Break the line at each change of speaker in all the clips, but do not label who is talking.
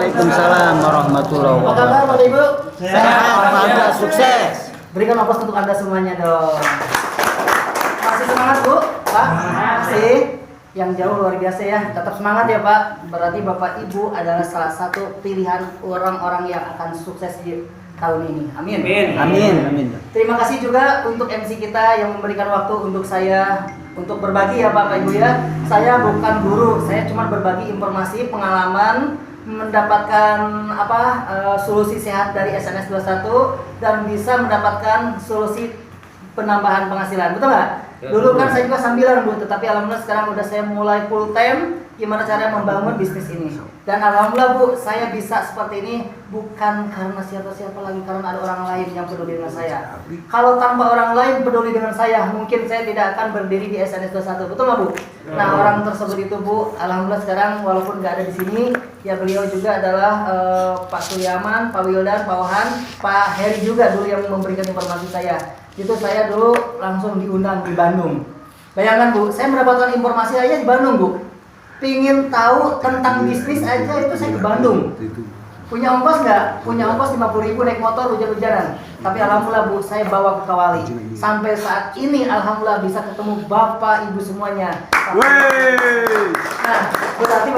Waalaikumsalam warahmatullahi
Apa kabar
wabarakatuh.
Bapak Ibu?
Sehat, alhamdulillah, sukses.
Berikan aplaus untuk Anda semuanya dong. Masih semangat Bu? Pak? Masih? Yang jauh luar biasa ya. Tetap semangat ya Pak. Berarti Bapak Ibu adalah salah satu pilihan orang-orang yang akan sukses di tahun ini. Amin.
Amin.
Terima kasih juga untuk MC kita yang memberikan waktu untuk saya untuk berbagi ya Bapak Ibu ya. Saya bukan guru, saya cuma berbagi informasi, pengalaman, mendapatkan solusi sehat dari SNS 21 dan bisa mendapatkan solusi penambahan penghasilan. Betul nggak? Dulu kan saya juga sambilan Bu, tetapi alhamdulillah sekarang udah saya mulai full time gimana cara membangun bisnis ini. Dan alhamdulillah Bu, saya bisa seperti ini bukan karena siapa-siapa lagi, karena ada orang lain yang peduli dengan saya. Kalau tanpa orang lain peduli dengan saya, mungkin saya tidak akan berdiri di SNS 21. Betul nggak Bu? Nah, orang tersebut itu Bu, alhamdulillah sekarang walaupun nggak ada di sini, ya beliau juga adalah Pak Suryaman, Pak Wildan, Pak Ohan, Pak Heri juga dulu yang memberikan informasi saya. Itu saya dulu langsung diundang di Bandung. Bayangkan Bu, saya mendapatkan informasi aja di Bandung Bu. Pingin tahu tentang bisnis aja itu saya ke Bandung. Punya ongkos nggak? Punya ongkos 50.000 naik motor hujan-hujanan. Tapi alhamdulillah Bu, saya bawa ke Kawali. Sampai saat ini alhamdulillah bisa ketemu Bapak Ibu semuanya. Nah, berarti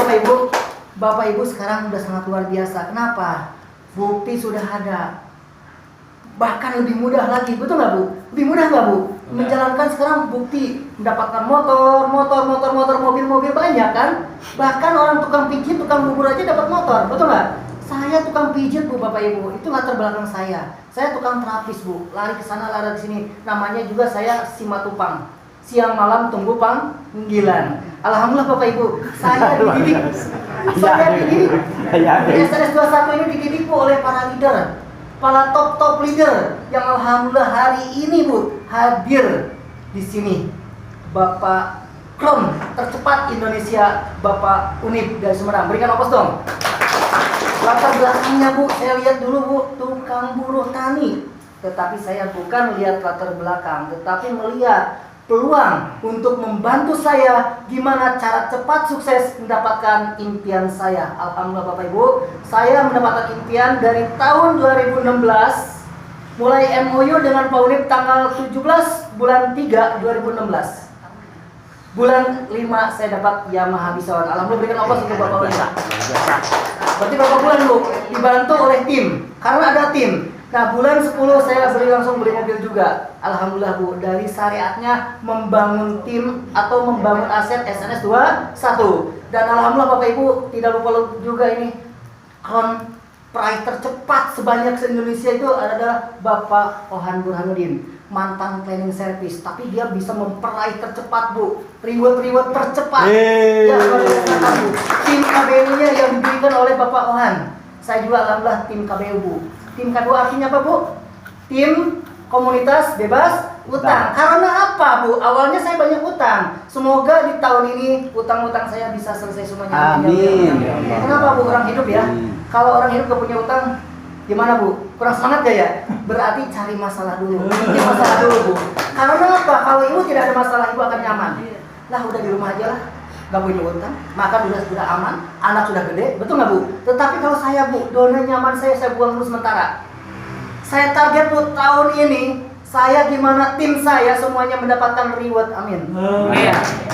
Bapak Ibu sekarang udah sangat luar biasa. Kenapa? Bukti sudah ada. Bahkan lebih mudah lagi, betul nggak Bu? Lebih mudah nggak Bu? Menjalankan sekarang bukti mendapatkan motor, mobil banyak kan? Bahkan orang tukang pijit, tukang bubur aja dapat motor, betul nggak? Saya tukang pijit Bu, Bapak Ibu, itu latar belakang saya. Saya tukang terapis Bu, lari ke sana, lari ke sini. Namanya juga saya Simatupang. Siang malam tunggu panggilan. Alhamdulillah Bapak Ibu, saya dididik. SNS 21 ini dididik Bu oleh para leader. Para top leader yang alhamdulillah hari ini Bu hadir di sini. Bapak Kron tercepat Indonesia, Bapak Unip dari Sumedang. Berikan aplaus dong. Latar belakangnya Bu, saya lihat dulu Bu, tukang buruh tani. Tetapi saya bukan lihat latar belakang, tetapi melihat peluang untuk membantu saya gimana cara cepat sukses mendapatkan impian saya. Alhamdulillah Bapak Ibu, saya mendapatkan impian dari tahun 2016, mulai MOU dengan Pak Unip tanggal 17 bulan 3 2016. Bulan 5 saya dapat Yamaha Bison. Alhamdulillah, berikan aplaus untuk Bapak Unip. Berarti berapa bulan Bu? Dibantu oleh tim, karena ada tim. Nah, bulan 10 saya langsung beli mobil juga. Alhamdulillah Bu, dari syariatnya membangun tim atau membangun aset SNS 21. Dan alhamdulillah Bapak Ibu, tidak lupa juga ini peraih tercepat sebanyak se-Indonesia itu adalah Bapak Ohan Burhanuddin, mantan cleaning service, tapi dia bisa memperaih tercepat Bu, reward tercepat. Ya, luar biasa Bu. Tim KBU-nya yang diberikan oleh Bapak Ohan. Saya juga alhamdulillah tim KBU Bu. Tim KBU artinya apa Bu? Tim komunitas bebas utang. Karena apa Bu? Awalnya saya banyak utang. Semoga di tahun ini utang-utang saya bisa selesai semuanya.
Amin.
Kenapa Bu? Orang hidup ya. Kalau orang hidup gak punya utang, gimana Bu? Kurang semangat gak ya? Berarti cari masalah dulu. Bikin masalah dulu Bu. Karena apa? Kalau ibu tidak ada masalah, ibu akan nyaman. Lah udah di rumah aja lah. Gak punya utang, makan sudah aman, anak sudah gede, betul nggak Bu? Tetapi kalau saya Bu, dona nyaman saya buang dulu sementara. Saya target Bu tahun ini, saya gimana tim saya semuanya mendapatkan reward, amin.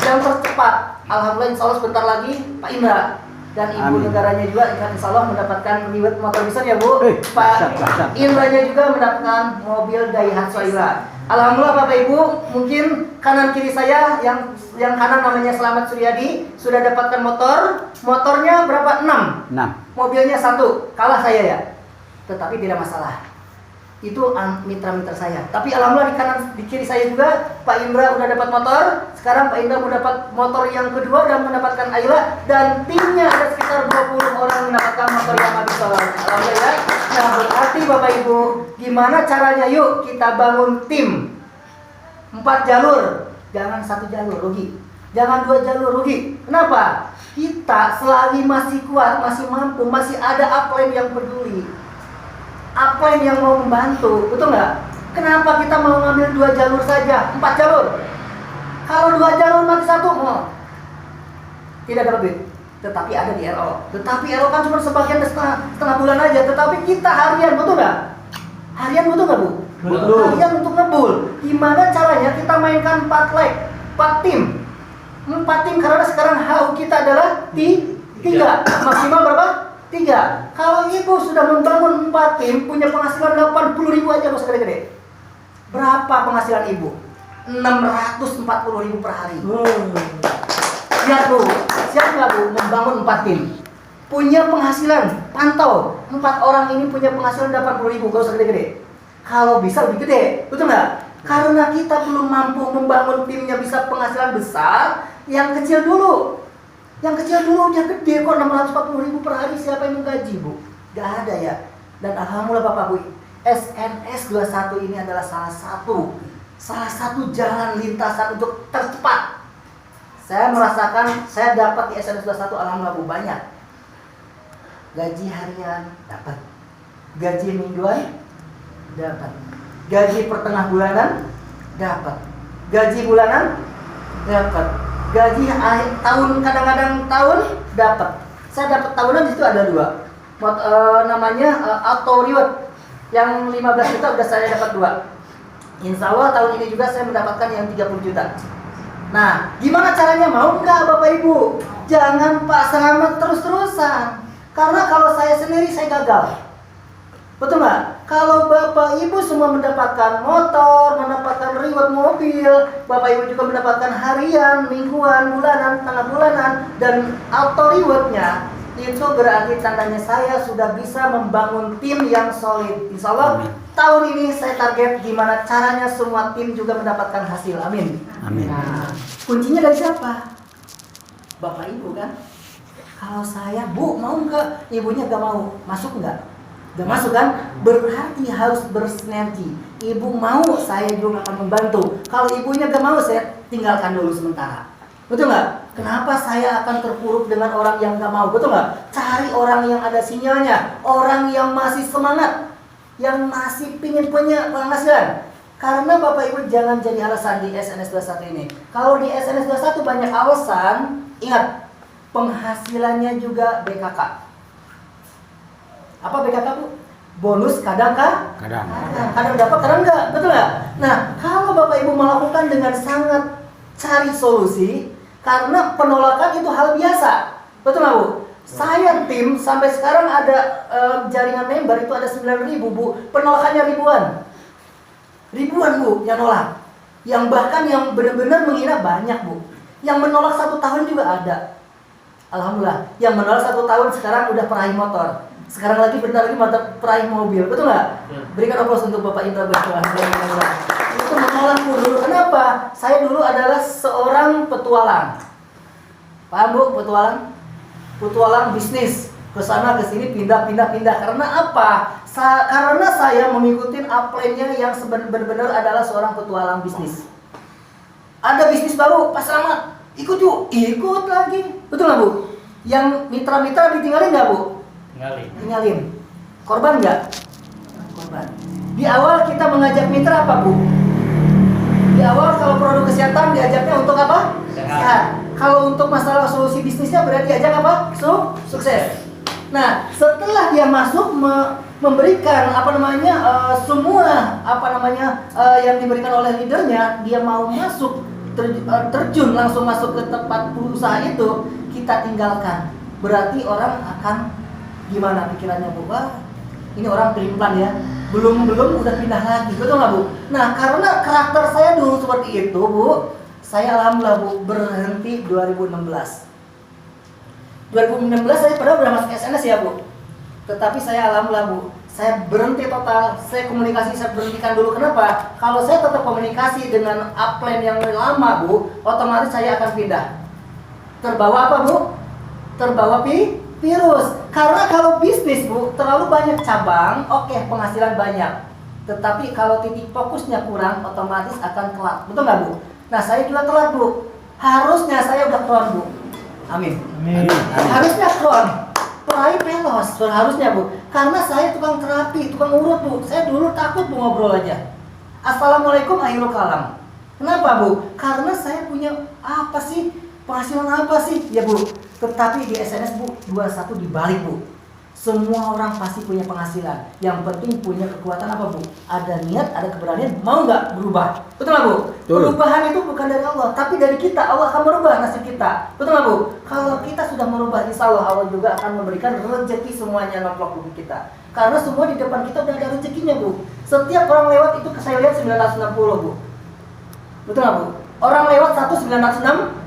Yang tercepat, alhamdulillah insya Allah sebentar lagi Pak Indra dan Ibu negaranya juga insya Allah mendapatkan reward motor besar ya Bu. Pak Indranya juga mendapatkan mobil Daihatsu Aira. Alhamdulillah Bapak Ibu, mungkin kanan kiri saya yang kanan namanya Selamat Suryadi sudah dapatkan motornya berapa? 6. Mobilnya 1, kalah saya ya. Tetapi tidak masalah. Itu mitra-mitra saya. Tapi alhamdulillah di kiri saya juga Pak Indra udah dapat motor. Sekarang Pak Indra udah dapat motor yang kedua dan mendapatkan Ayla, dan timnya ada sekitar 20 orang mendapatkan motor Yamaha Bison. Alhamdulillah. Nah, berarti Bapak Ibu, gimana caranya? Yuk kita bangun tim 4 jalur, jangan 1 jalur rugi, jangan 2 jalur rugi. Kenapa? Kita selagi masih kuat, masih mampu, masih ada upline yang peduli, upline yang mau membantu, betul nggak? Kenapa kita mau ngambil 2 jalur saja, 4 jalur? Kalau 2 jalur mati 1, tidak dapat duit. tetapi ada di RO. Tetapi RO kan cuma sebagian setengah bulan aja, tetapi kita harian, betul nggak? Harian betul nggak Bu?
Betul.
Harian untuk ngebul. Gimana caranya kita mainkan 4 leg, 4 tim. 4 tim karena sekarang HU kita adalah 3. Maksimal berapa? 3. Kalau ibu sudah membangun 4 tim, punya penghasilan 80.000 aja, nggak usah gede-gede. Berapa penghasilan ibu? 640.000 per hari. Lihat Bu, siap nggak Bu membangun 4 tim? Punya penghasilan, pantau 4 orang ini punya penghasilan 80.000, gak usah gede-gede. Kalau bisa lebih gede, betul nggak? Karena kita belum mampu membangun timnya bisa penghasilan besar, yang kecil dulu. Yang kecil dulu udah gede kok, 640.000 per hari, siapa yang menggaji Bu? Gak ada ya. Dan alhamdulillah Bapak Bu, SNS 21 ini adalah salah satu jalan lintasan untuk tercepat. Saya merasakan, saya dapat di SNS 21 alhamdulillah Bu banyak. Gaji harian dapat, gaji mingguan dapat, gaji pertengah bulanan dapat, gaji bulanan dapat, gaji akhir tahun, kadang-kadang tahun dapat. Saya dapat tahunan di situ ada 2, namanya auto reward yang 15 juta udah saya dapat 2. Insya Allah tahun ini juga saya mendapatkan yang 30 juta. Nah, gimana caranya? Mau nggak Bapak Ibu? Jangan pasang terus-terusan. Karena kalau saya sendiri saya gagal. Betul nggak? Kalau Bapak Ibu semua mendapatkan motor, mendapatkan reward mobil, Bapak Ibu juga mendapatkan harian, mingguan, bulanan, tengah bulanan, dan auto rewardnya, itu berarti tandanya saya sudah bisa membangun tim yang solid. Insya Allah tahun ini saya target gimana caranya semua tim juga mendapatkan hasil. Amin.
Amin.
Nah, kuncinya dari siapa? Bapak Ibu kan? Kalau saya, Bu, mau nggak? Ibunya gak mau, masuk nggak? Gak masuk kan? Berarti harus bersinergi. Ibu mau, saya juga akan membantu. Kalau ibunya gak mau, saya tinggalkan dulu sementara. Betul nggak? Kenapa saya akan terpuruk dengan orang yang gak mau? Betul nggak? Cari orang yang ada sinyalnya, orang yang masih semangat, yang masih pingin punya penghasilan. Karena Bapak Ibu jangan jadi alasan di SNS 21 ini. Kalau di SNS 21 banyak alasan, ingat, penghasilannya juga BKK. Apa BKK Bu? Bonus kadang dapat, kadang enggak, betul nggak? Nah, kalau Bapak Ibu melakukan dengan sangat cari solusi, karena penolakan itu hal biasa, betul nggak Bu? Saya tim sampai sekarang ada jaringan member itu ada 9.000 Bu, penolakannya ribuan Bu yang nolak, yang bahkan yang benar-benar menghina banyak Bu, yang menolak 1 tahun juga ada. Alhamdulillah, yang menolak 1 tahun sekarang udah peraih motor. Sekarang lagi bentar lagi peraih mobil, betul nggak? Berikan aplaus untuk Bapak Indra Bertuah. Itu menolak dulu. Kenapa? Saya dulu adalah seorang petualang. Paham Bu, petualang? Petualang bisnis. Kesana kesini pindah. Karena apa? Karena saya mengikuti upline-nya yang benar-benar adalah seorang petualang bisnis. Ada bisnis baru, pas selamat. Ikut yuk, ikut lagi. Betul nggak Bu? Yang mitra-mitra ditinggalin nggak Bu? Tinggalin. Korban nggak? Korban. Di awal kita mengajak mitra apa Bu? Di awal kalau produk kesehatan diajaknya untuk apa? Sehat. Kalau untuk masalah solusi bisnisnya berarti diajak apa? Sukses. Nah, setelah dia masuk memberikan semua yang diberikan oleh leadernya, dia mau masuk terjun langsung masuk ke tempat usaha itu, kita tinggalkan. Berarti orang akan gimana pikirannya Bu? Wah, ini orang pelin-pelan ya, belum udah pindah lagi, betul nggak Bu? Nah, karena karakter saya dulu seperti itu Bu, saya alhamdulillah Bu berhenti 2016 saya padahal udah masuk SNS ya Bu, tetapi saya alhamdulillah Bu, saya berhenti total, saya komunikasi saya berhentikan dulu. Kenapa? Kalau saya tetap komunikasi dengan upline yang lama Bu, otomatis saya akan pindah. Terbawa apa Bu? Terbawa virus. Karena kalau bisnis Bu, terlalu banyak cabang, oke, penghasilan banyak, tetapi kalau titik fokusnya kurang, otomatis akan telat. Betul nggak Bu? Nah, saya juga telat Bu. Harusnya saya udah kron Bu. Amin. Harusnya kron. Peraih pelos, harusnya Bu. Karena saya tukang terapi, tukang urut Bu. Saya dulu takut Bu ngobrol aja. Assalamualaikum akhirul kalam. Kenapa Bu? Karena saya punya apa sih? Penghasilan apa sih? Ya Bu. Tetapi di SNS Bu, 21 dibalik Bu. Semua orang pasti punya penghasilan. Yang penting punya kekuatan apa Bu? Ada niat, ada keberanian, mau nggak berubah? Betul nggak Bu?
Betul.
Perubahan itu bukan dari Allah, tapi dari kita. Allah akan merubah nasib kita. Betul nggak Bu? Kalau kita sudah merubah, insya Allah juga akan memberikan rezeki semuanya nomplok bumi kita. Karena semua di depan kita udah ada rezekinya Bu. Setiap orang lewat itu saya lihat 960 Bu. Betul nggak Bu? Orang lewat 1960.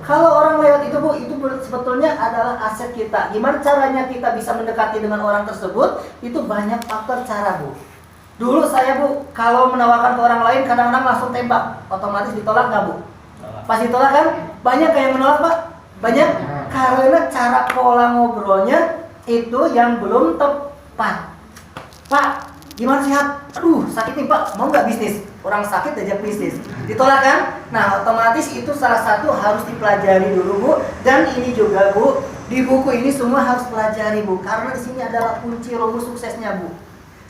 Kalau orang lewat itu Bu, itu sebetulnya adalah aset kita. Gimana caranya kita bisa mendekati dengan orang tersebut? Itu banyak faktor cara Bu. Dulu saya Bu, kalau menawarkan ke orang lain kadang-kadang langsung tembak. Otomatis ditolak nggak Bu? Pas ditolak kan? Banyak yang menolak Pak? Banyak? Karena cara pola ngobrolnya itu yang belum tepat. Pak, gimana sehat? Aduh, sakit nih Pak, mau nggak bisnis? Orang sakit diajak bisnis, ditolak kan? Nah, otomatis itu salah satu harus dipelajari dulu Bu. Dan ini juga Bu, di buku ini semua harus pelajari Bu, karena di sini adalah kunci rumus suksesnya Bu.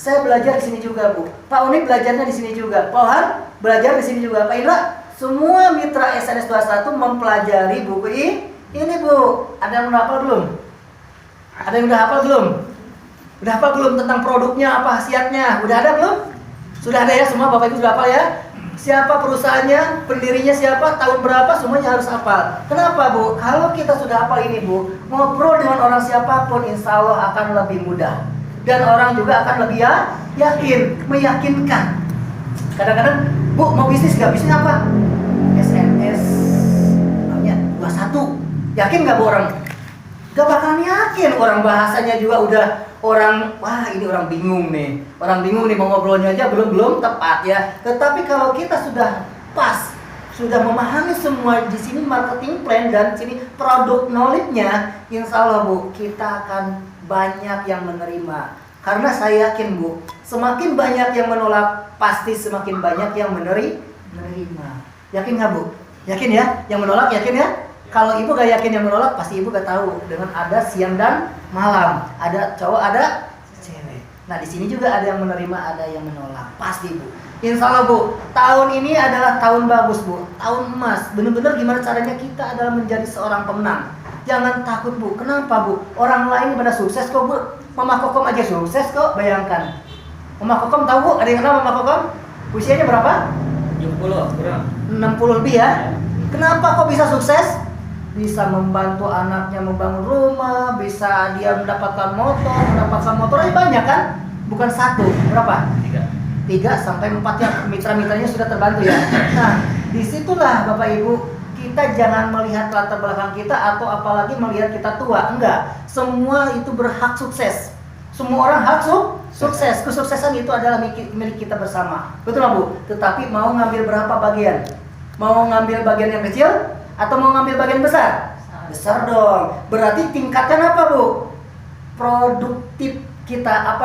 Saya belajar di sini juga Bu. Pak Unik belajarnya di sini juga. Pak Ohan belajar di sini juga. Pak Indra, semua mitra SNS 21 mempelajari buku ini Bu. Ada yang udah hafal belum? Ada yang udah hafal belum? Udah hafal belum tentang produknya, apa khasiatnya? Udah ada belum? Sudah ada ya, semua Bapak Ibu sudah hafal ya? Siapa perusahaannya, pendirinya siapa, tahun berapa, semuanya harus hafal. Kenapa Bu? Kalau kita sudah hafal ini Bu, ngobrol dengan orang siapapun insya Allah akan lebih mudah. Dan orang juga akan lebih yakin, meyakinkan. Kadang-kadang, Bu mau bisnis gak? Bisnis apa? SNS namanya 21. Yakin gak Bu orang? Gak bakalan yakin, orang bahasanya juga udah orang, wah ini orang bingung nih mau ngobrolnya aja belum tepat ya. Tetapi kalau kita sudah pas, sudah memahami semua di sini marketing plan dan sini produk knowledge-nya, insya Allah Bu, kita akan banyak yang menerima. Karena saya yakin Bu, semakin banyak yang menolak, pasti semakin banyak yang menerima. Yakin nggak Bu? Yakin ya? Yang menolak yakin ya? Kalau ibu gak yakin yang menolak, pasti ibu gak tahu. Dengan ada siang dan malam, ada cowok, ada cewek. Nah di sini juga ada yang menerima, ada yang menolak. Pasti Bu. Insya Allah Bu, tahun ini adalah tahun bagus Bu, tahun emas. Bener-bener gimana caranya kita adalah menjadi seorang pemenang. Jangan takut Bu. Kenapa Bu? Orang lain pada sukses kok Bu. Mama Kokom aja sukses kok. Bayangkan. Mama Kokom tahu Bu? Ada yang kenal Mama Kokom? Usianya berapa?
70 kurang.
60 lebih ya. Kenapa kok bisa sukses? Bisa membantu anaknya membangun rumah, bisa dia mendapatkan motor aja banyak kan? Bukan satu, berapa? 3 sampai 4 ya, mitra-mitranya sudah terbantu ya. Nah, disitulah Bapak Ibu, kita jangan melihat latar belakang kita atau apalagi melihat kita tua. Enggak, semua itu berhak sukses. Semua orang hak sukses. Kesuksesan itu adalah milik kita bersama. Betul nggak Bu? Tetapi mau ngambil berapa bagian? Mau ngambil bagian yang kecil? Atau mau ngambil bagian besar? Besar dong. Berarti tingkatkan apa Bu? Produktif kita,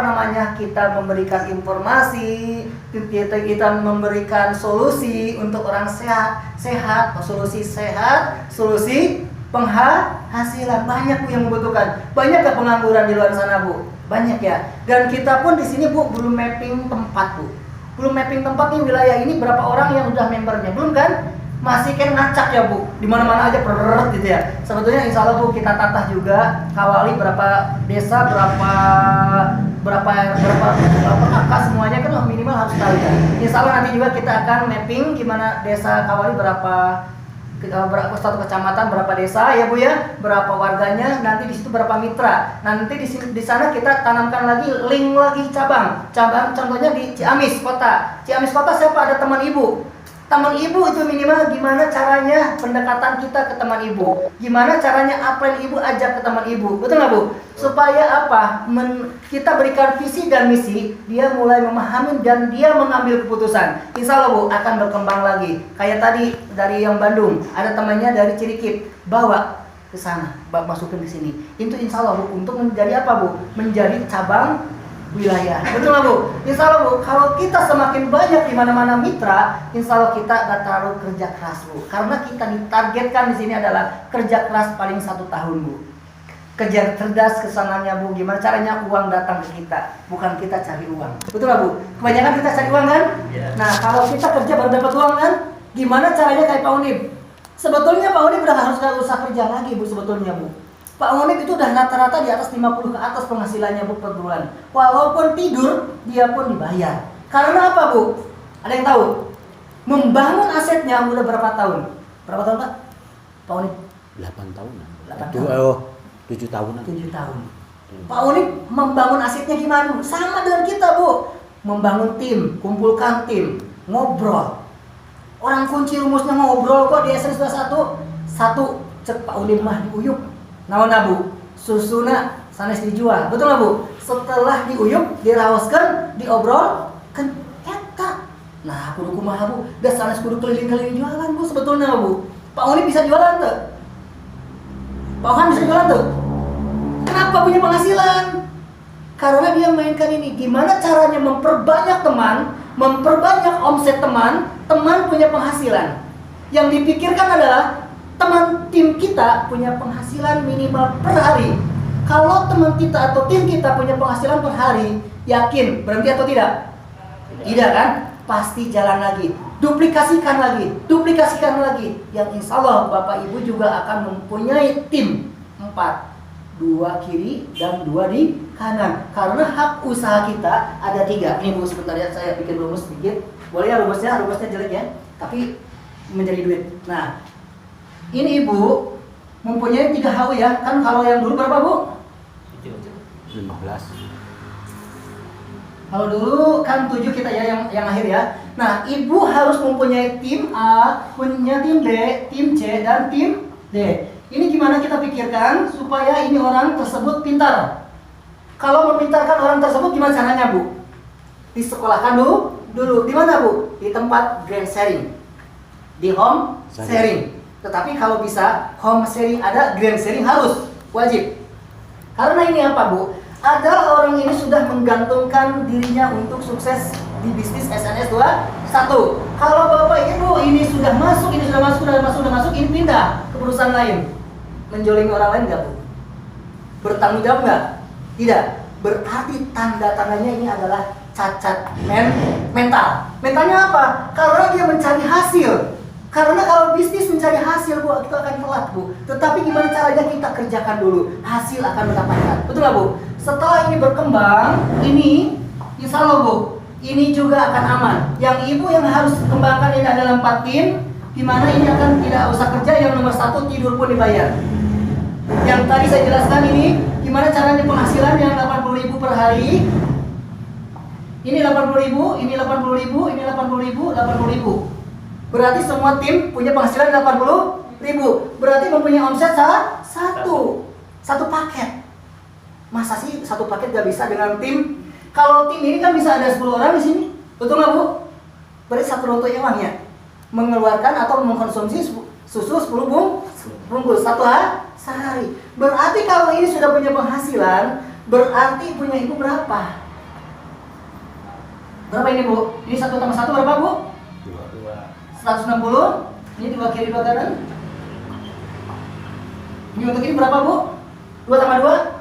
kita memberikan informasi, kita memberikan solusi untuk orang sehat, solusi sehat, solusi penghasilan. Banyak Bu yang membutuhkan. Banyak gak pengangguran di luar sana Bu? Banyak ya. Dan kita pun di sini Bu belum mapping tempat Bu. Belum mapping tempat nih, wilayah ini berapa orang yang udah membernya, belum kan? Masih kan ngacak ya Bu, di mana-mana aja pereret gitu ya. Sebetulnya insya Allah Bu kita tatah juga, kawali berapa desa, berapa kakak semuanya kan minimal harus tahu ya. Insya Allah nanti juga kita akan mapping gimana desa kawali berapa satu kecamatan berapa desa ya Bu ya, berapa warganya, nanti di situ berapa mitra. Nanti di sana kita tanamkan lagi link lagi cabang contohnya di Ciamis Kota. Ciamis Kota siapa? Ada teman Ibu. Teman Ibu itu minimal gimana caranya pendekatan kita ke teman Ibu, gimana caranya apa yang Ibu ajak ke teman Ibu, betul nggak Bu? Supaya apa? Kita berikan visi dan misi, dia mulai memahami dan dia mengambil keputusan. Insya Allah Bu akan berkembang lagi. Kayak tadi dari yang Bandung, ada temannya dari Cirikip, bawa ke sana, masukin ke sini. Itu insya Allah Bu untuk menjadi apa Bu? Menjadi cabang wilayah. Betul nggak Bu? Insya Allah Bu, kalau kita semakin banyak di mana-mana mitra, insya Allah kita nggak terlalu kerja keras Bu. Karena kita ditargetkan di sini adalah kerja keras paling 1 tahun Bu. Kerja cerdas kesananya Bu, gimana caranya uang datang ke kita, bukan kita cari uang. Betul nggak Bu? Kebanyakan kita cari uang kan?
Yeah.
Nah kalau kita kerja baru dapat uang kan? Gimana caranya kayak Pak Unib? Sebetulnya Pak Unip udah harus nggak usah kerja lagi Bu sebetulnya Bu. Pak Unip itu udah rata-rata di atas 50 ke atas penghasilannya Bu per bulan. Walaupun tidur dia pun dibayar. Karena apa Bu? Ada yang tahu? Membangun asetnya udah berapa tahun? Berapa tahun Pak? Pak Unip?
8 tahunan.
8 tahun.
7 tahunan.
7 tahun. Pak Unip membangun asetnya gimana? Sama dengan kita Bu. Membangun tim, kumpulkan tim, ngobrol. Orang kunci rumusnya ngobrol kok di SNS 21. Satu, cek Pak Unip mah diuyup. Naon Bu? Susuna sanes dijual. Betul nggak Bu? Setelah diuyup, diraoskan, diobrol, kan eta. Nah, kudu kumaha Bu? Da sanes kudu keliling-keliling jualan Bu sebetulnya Bu. Pak Unip bisa jualan tuh. Pak Ohan bisa jualan tuh. Kenapa punya penghasilan? Karena dia mainkan ini. Gimana caranya memperbanyak teman, memperbanyak omset teman, teman punya penghasilan. Yang dipikirkan adalah teman tim kita punya penghasilan minimal per hari. Kalau teman kita atau tim kita punya penghasilan per hari, yakin berhenti atau tidak? Tidak kan? Pasti jalan lagi. Duplikasikan lagi. Yang insya Allah Bapak Ibu juga akan mempunyai tim 4. 2 kiri dan 2 di kanan. Karena hak usaha kita ada 3. Ini Bu sebentar ya, saya bikin rumus sedikit. Boleh ya rumusnya jelek ya, tapi menjadi duit. Nah, ini Ibu mempunyai 3 HU ya. Kan kalau yang dulu berapa Bu?
15.
Kalau dulu kan 7 kita ya yang akhir ya. Nah, Ibu harus mempunyai tim A, punya tim B, tim C, dan tim D. Ini gimana kita pikirkan supaya ini orang tersebut pintar. Kalau memintarkan orang tersebut gimana caranya Bu? Disekolahkan dulu. Di mana Bu? Di tempat grand sharing. Di home sharing. Tetapi kalau bisa home sharing ada, grand sharing harus. Wajib. Karena ini apa Bu? Ada orang ini sudah menggantungkan dirinya untuk sukses di bisnis SNS 21. Kalau Bapak Ibu ini sudah masuk, ini pindah ke perusahaan lain. Menjolimi orang lain nggak Bu? Bertanggung jawab nggak? Tidak. Berarti tanda-tandanya ini adalah cacat mental. Mentalnya apa? Karena dia mencari hasil. Karena kalau bisnis mencari hasil Bu, kita akan telat Bu. Tetapi gimana caranya kita kerjakan dulu, hasil akan mendapatkan. Betul nggak Bu? Setelah ini berkembang, ini insya Allah Bu, ini juga akan aman. Yang Ibu yang harus kembangkan ini adalah 4 tim. Dimana ini akan tidak usah kerja, yang nomor 1 tidur pun dibayar. Yang tadi saya jelaskan ini gimana caranya penghasilan yang 80.000 per hari. Ini 80.000, ini 80.000, ini 80.000. Berarti semua tim punya penghasilan 80.000. Berarti mempunyai omset satu paket. Masa sih satu paket gak bisa dengan tim? Kalau tim ini kan bisa ada 10 orang di sini. Betul nggak Bu? Berarti satu lontong uangnya mengeluarkan atau mengkonsumsi susu 10 bungkus sehari. Berarti kalau ini sudah punya penghasilan, berarti punya Ibu berapa? Berapa ini Bu? Ini 1 tambah 1 berapa Bu? 160. Ini 2 kiri 2 kanan. Ini untuk ini berapa Bu? 2 tambah 2?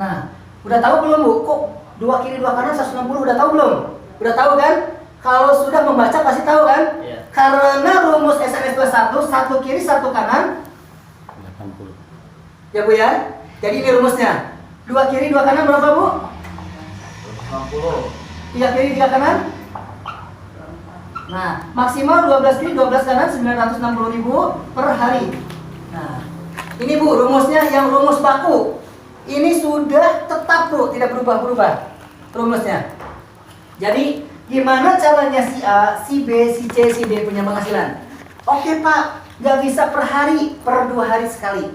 Nah, udah tahu belum Bu? Kok 2 kiri 2 kanan 160 udah tahu belum? Udah tahu kan? Kalau sudah membaca pasti tahu kan? Yeah. Karena rumus SNS 21, 1 kiri 1 kanan
80.
Ya Bu ya? Jadi ini rumusnya. 2 kiri 2 kanan berapa Bu? 60. 3 kiri 3 kanan? Nah, maksimal 12 kiri 12 kanan 960.000 per hari. Nah, ini Bu rumusnya, yang rumus baku. Ini sudah tetap Bu, tidak berubah-berubah rumusnya. Jadi gimana caranya si A, si B, si C, si D punya penghasilan? Oke Pak, gak bisa per hari, per 2 hari sekali.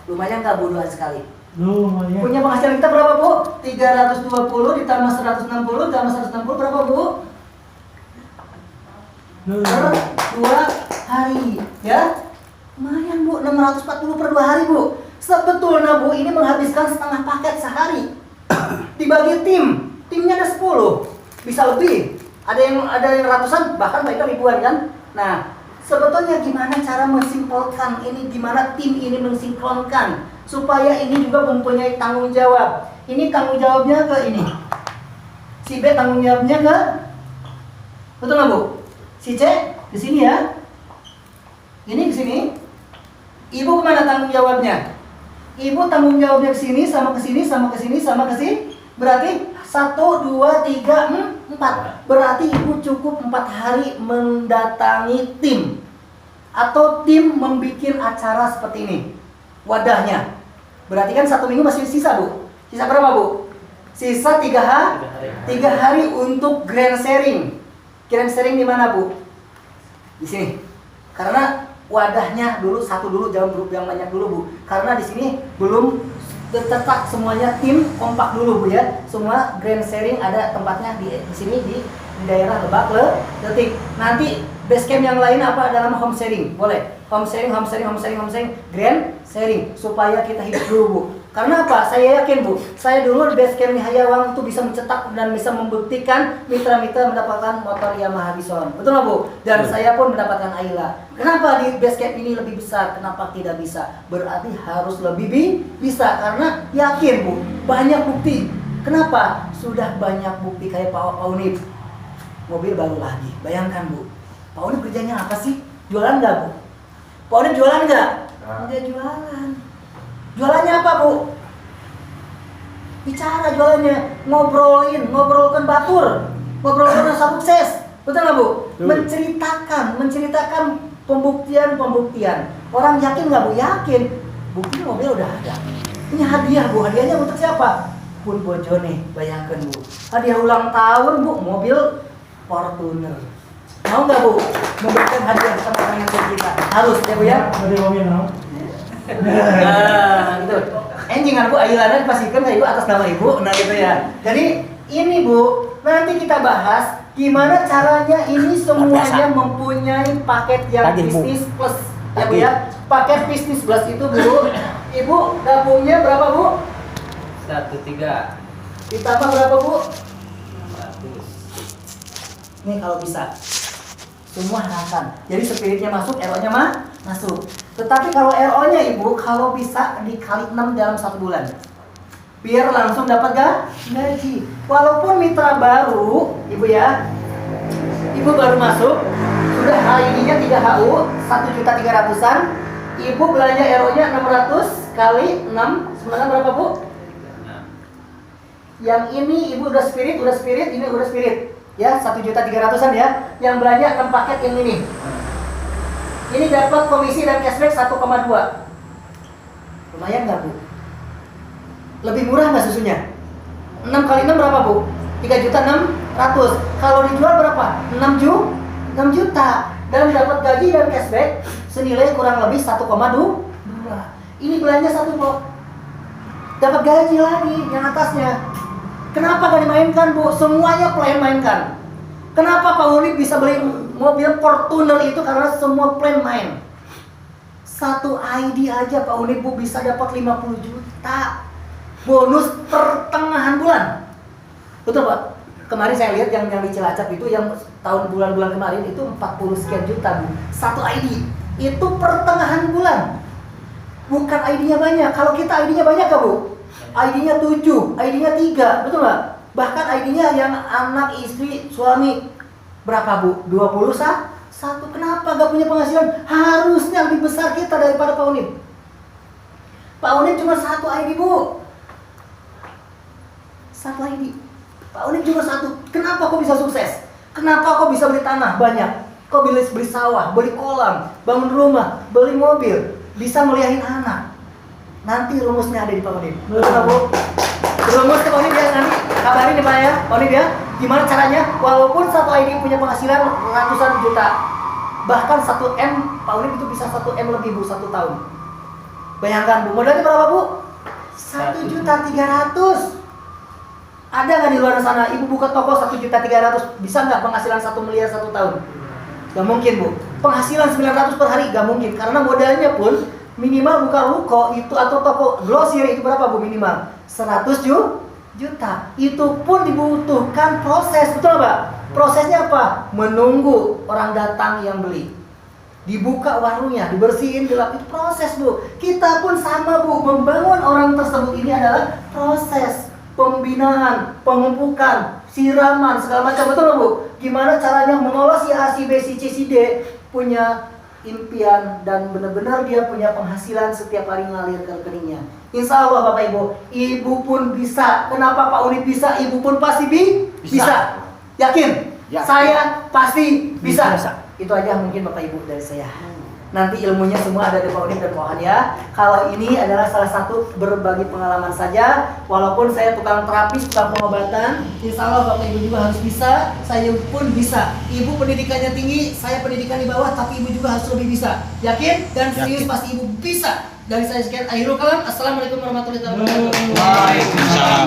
Lumayan gak Bu 2 hari sekali? Lumayan. Punya penghasilan kita berapa Bu? 320 ditambah 160 ditambah 160 berapa Bu? Per 2 hari ya? Lumayan Bu, 640 per 2 hari Bu. Sebetulnya Bu, ini menghabiskan setengah paket sehari. Dibagi timnya ada 10, bisa lebih. Ada yang ratusan, bahkan mereka ribuan kan. Nah, sebetulnya gimana cara mensimpulkan ini, gimana tim ini mensinkronkan supaya ini juga mempunyai tanggung jawab. Ini tanggung jawabnya ke ini. Si B tanggung jawabnya ke, betul nggak Bu? Si C di sini ya. Ini di sini. Ibu kemana tanggung jawabnya? Ibu tanggung jawabnya ke sini, sama ke sini, sama ke sini, sama ke sini. Berarti 1, 2, 3, 4. Berarti ibu cukup 4 hari mendatangi tim. Atau tim membuat acara seperti ini. Wadahnya. Berarti kan 1 minggu masih sisa, Bu. Sisa berapa, Bu? Sisa 3 hari untuk grand sharing. Grand sharing di mana, Bu? Di sini. Karena wadahnya satu dulu, jangan grup yang banyak dulu, Bu. Karena di sini belum tercetak semuanya, tim kompak dulu, Bu ya. Semua grand sharing ada tempatnya di sini di daerah Lebak Letik. Nanti base camp yang lain apa dalam home sharing? Boleh. Home sharing, grand sharing supaya kita hidup dulu, Bu. Karena apa? Saya yakin, Bu, saya dulu di base camp di Hayawang itu bisa mencetak dan bisa membuktikan mitra-mitra mendapatkan motor Yamaha Bison. Betul nggak, Bu? Dan saya pun mendapatkan Ayla. Kenapa di base camp ini lebih besar? Kenapa tidak bisa? Berarti harus lebih bisa, karena yakin, Bu, banyak bukti. Kenapa? Sudah banyak bukti kayak Pak Unip. Mobil baru lagi. Bayangkan, Bu. Pak Unip kerjanya apa sih? Jualan nggak, Bu? Pak Unip jualan nggak? Dia jualan. Jualannya apa, Bu? Bicara jualannya, ngobrolkan batur, ngobrolkan rasa sukses. Betul nggak, Bu? Menceritakan pembuktian. Orang yakin nggak, Bu? Yakin. Buktinya mobil udah ada. Ini hadiah, Bu. Hadiahnya untuk siapa? Pun bojone. Bayangkan, Bu. Hadiah ulang tahun, Bu. Mobil Fortuner. Mau nggak, Bu? Memberikan hadiah sama orang yang kita? Harus ya, Bu ya? Nah, gitu. Enjingan, Bu, Ayla pastikan ke Ibu atas nama Ibu. Nah, gitu ya. Jadi ini, Bu, nanti kita bahas gimana caranya ini semuanya mempunyai paket yang bisnis plus. Ya, Bu ya. Paket bisnis plus itu, Bu. Ibu gabungnya berapa, Bu?
13.
Ditambah berapa, Bu?
600.
Nih kalau bisa. Semua harapan. Jadi spiritnya masuk, RO-nya masuk. Tetapi kalau RO-nya, Ibu, kalau bisa dikali 6 dalam 1 bulan. Biar langsung dapat gaji. Walaupun mitra baru, Ibu ya. Ibu baru masuk, sudah HID-nya 3 HU, 1.300.000-an. Ibu belanja RO-nya 600 kali 6, sebenarnya berapa, Bu? Yang ini Ibu udah spirit, ini udah spirit. Ya, 1.300.000-an ya. Yang belanja 6 paket yang ini. Ini dapat komisi dan cashback 1,2. Lumayan nggak, Bu? Lebih murah nggak susunya? 6 kali 6 berapa, Bu? 3.600.000. Kalau dijual berapa? 6 juta. Dan dapat gaji dan cashback senilai kurang lebih 1,2. Ini belanja 1 kok. Dapat gaji lagi yang atasnya. Kenapa gak dimainkan, Bu? Semuanya plan mainkan. Kenapa Pak Unip bisa beli mobil Fortuner itu? Karena semua plan main. 1 ID aja Pak Unip, Bu, bisa dapat 50 juta bonus pertengahan bulan. Betul, Pak? Kemarin saya lihat yang di Cilacap itu, yang tahun bulan-bulan kemarin itu 40 sekian juta, Bu. 1 ID itu pertengahan bulan. Bukan ID-nya banyak. Kalau kita ID-nya banyak gak, Bu? ID-nya 7, ID-nya 3, betul nggak? Bahkan ID-nya yang anak, istri, suami berapa, Bu? 21. Kenapa gak punya penghasilan? Harusnya lebih besar kita daripada Pak Unip. Pak Unip cuma 1 ID, Bu. 1 ID. Pak Unip cuma 1. Kenapa kok bisa sukses? Kenapa kok bisa beli tanah banyak? Kok beli sawah, beli kolam, bangun rumah, beli mobil, bisa melihain anak? Nanti rumusnya ada di Pak Unip. Betul, Bu? Rumus ke Pak Unip ya, nanti kabarin ya, Pak ya. Pak Unip ya, gimana caranya? Walaupun 1 ID punya penghasilan ratusan juta, bahkan 1 M, Pak Unip itu bisa 1 M lebih, Bu, 1 tahun. Bayangkan, Bu, modalnya berapa, Bu? 1.300.000. Ada nggak di luar sana? Ibu buka toko 1.300.000, bisa nggak penghasilan 1 miliar 1 tahun? Gak mungkin, Bu. Penghasilan 900 per hari gak mungkin, karena modalnya pun minimal buka ruko itu atau toko grosir itu berapa, Bu, minimal? 100 juta. Itu pun dibutuhkan proses, betul, Pak? Prosesnya apa? Menunggu orang datang yang beli. Dibuka warungnya, dibersihin, dilap, itu proses, Bu. Kita pun sama, Bu, membangun orang tersebut ini adalah proses pembinaan, pemumpukan siraman, segala macam, betul nggak Bu? Gimana caranya mengolah si A, si B, si C, si D punya impian dan benar-benar dia punya penghasilan setiap hari ngalir ke rekeningnya. Insya Allah Bapak Ibu, Ibu pun bisa. Kenapa Pak Unit bisa? Ibu pun pasti bisa. Yakin?
Yakin.
Saya pasti bisa.
Bisa.
Itu aja mungkin Bapak Ibu dari saya. Nanti ilmunya semua ada di Pak Unit dan Pak ya. Kalau ini adalah salah satu berbagi pengalaman saja. Walaupun saya tukang terapis, tukang pengobatan, insya Allah Bapak Ibu juga harus bisa. Saya pun bisa. Ibu pendidikannya tinggi, saya pendidikan di bawah, tapi Ibu juga harus lebih bisa. Yakin? Dan serius
Yakin.
pasti Ibu bisa. Dari saya sekian, akhirul kalam. Assalamualaikum warahmatullahi wabarakatuh.
Waalaikumsalam.